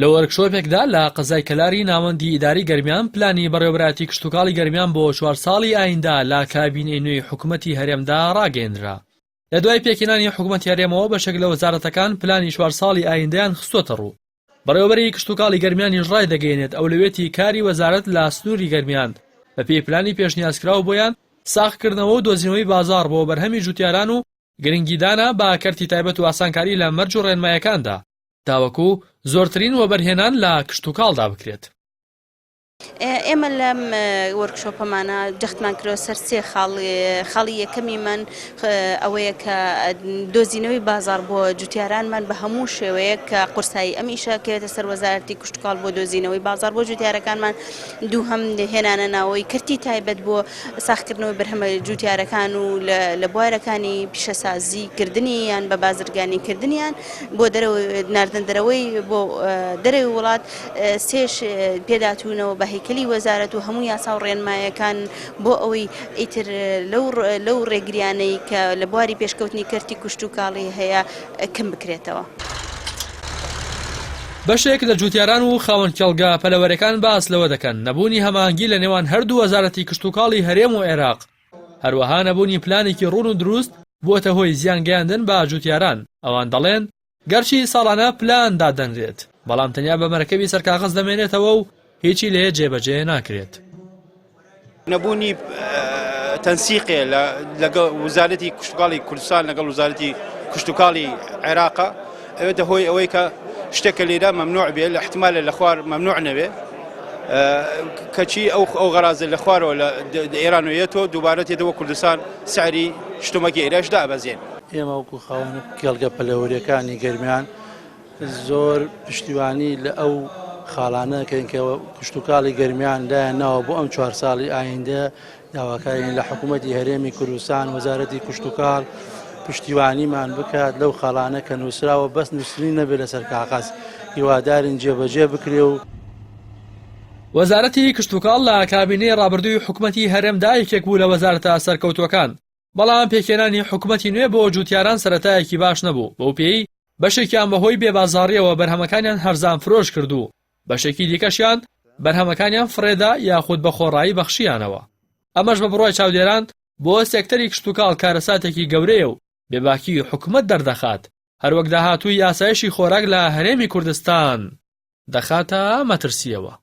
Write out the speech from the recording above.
لە وەرکشۆپێکدا لە قەزای کەلاری ناوەندی ئیداری گەرمیان پلانی بەڕێوەبەراتی کشتتوکاڵی گەرمیان بۆ 4 ساڵی ئایندا لە کابینەی نوێی حکوومەتی هەرێمدا ڕاگەیەنرا. لە دوای پێکهێنانی حکوومەتی هەرێمەوە بەشێک لە وەزارەتەکان پلانی 4 ساڵی ئایندەیان خستۆتە ڕوو. بەڕێوەبەری کشتتوکاڵی گەرمیانیش ڕای دەگەیەنێت ئەولوێتی کاری وەزارەت لە سنووری گەرمیان بە پێی پلانی پێشنیازکراو بۆیان ساختکردنەوە و دۆزینەوەی بازاڕ بۆ بەرهەمی جوتیاران و گرنگیدانە بە کەرتی تایبەت و ئاسانکاری لە مەرج و ڕێنمایەکاندا تاوەکو زۆرترین وەبەرهێنان لە کشتتوکاڵدا بکرێت. ئێمە لەم وەرکشۆپەمانە جەختمان کرۆ سەر 3 خاڵی یەکەمیمان ئەوەیە کە دۆزینەوەی بازار بۆ جوتیارانمان بە هەموو شێوەیە کە قورسایی ئەمیشە کەوێتە سەر وەزارەتی کشتتوکاڵ بۆ دۆزینەوەی بازار بۆ جوتیارەکانمان. دووهەم هێنانە ناوەوەی کەرتی تایبەت بۆ ساختکردنەوەی بەرهەمە جوتیارەکان و لە بوارەکانی پیشەسازیکردنیان بە بازرگانیکردنیان بۆ ناردن دەرەوەی بۆ دەرەوەی وڵات. سێش پێداتوونەوە بە هەیکەلی وەزارەت و هەموو یاسا و ڕێنمایەکان بۆ ئەوەی ئیتر لەو ڕێگریانەی کە لە بواری پێشکەوتنی کەرتی کشتتوکاڵی هەیە کەم بکرێتەوە. بەشێک لە جوتیاران و خاوەن کێڵگا پەلەوەرەکان باس لەوە دەکەن نەبوونی هەماهەنگی لە نێوان هەردوو وەزارەتی کشتتوکاڵی هەرێم و عێراق هەروەها نەبوونی پلانێکی ڕوون و دروست بووەتە هۆی زیانگەیاندن بە جوتیاران. ئەوان دەڵێن گەرچی ساڵانە پلان دادەنرێت بەڵام تەنیا بە مەرەکەبی سەرکاغەز دەمێنێتەوە و هیچی لێ جێبەجێ ناکرێت. نەبوونی تەنسیقێ لەگەڵ وزارەتی کشتتوکاڵی کوردستان لەگەڵ وزارەتی کشتتوکاڵی عێراقا ئەوێتە هۆی ئەوەی کە شتێکە لێرە مەمنوع بێت لە احتیمالە لە خوار مەمنوع نەبێ کەچی ئەو غەرازە لە خوارەوە لە ئێرانەوەیەتەوە دووبارە تێدەوە کوردستان سعری شتۆمەکی ئێرەش دابەزێن. ئێمە وەکو خاوەن کێڵگە پەلەوەریەکانی گەرمیان زۆر پشتیوانی لە ئەو خاڵانە کەنکەوە کشتتوکاڵی گەرمیان لایەنەوە بۆ ئەم 4 ساڵی ئایندە داواکارین لە حکوومەتی هەرێمی کوردستان وەزارەتی کشتتوکاڵ پشتیوانیمان بکات لەو خاڵانە کە نووسراوە بەس نووسری نەبێت لەسەر کاغەز هیوادارین جێبەجێ بکرێ و وەزارەتی کشتتوکاڵ لە کابینەی ڕابردووی حکوومەتی هەرێمدا یەکێک بوو لە وەزارەتە سەرکەوتوەکان بەڵام پێکهێنانی حکوومەتی نوێ بۆ جوتیاران سەرەتایەکی باش نەبوو. بەو پێی بەشێکیان بەهۆی بێبازاڕیەوە بەرهەمەکانیان هەرزان فرۆش کردو بەشێکی دیکەشیان بەرهەمەکانیان فرێدا یاخود بە خۆڕایی بەخشیانەوە. ئەمەش بە بڕوای چاودێران بۆ سێکتەری کشتتوکاڵ کارەساتێکی گەورەیە و بێباکی حکوومەت دەردەخات هەروەک داهاتووی ئاسایشی خۆراک لە هەرێمی کوردستان دەخاتە مەترسیەوە.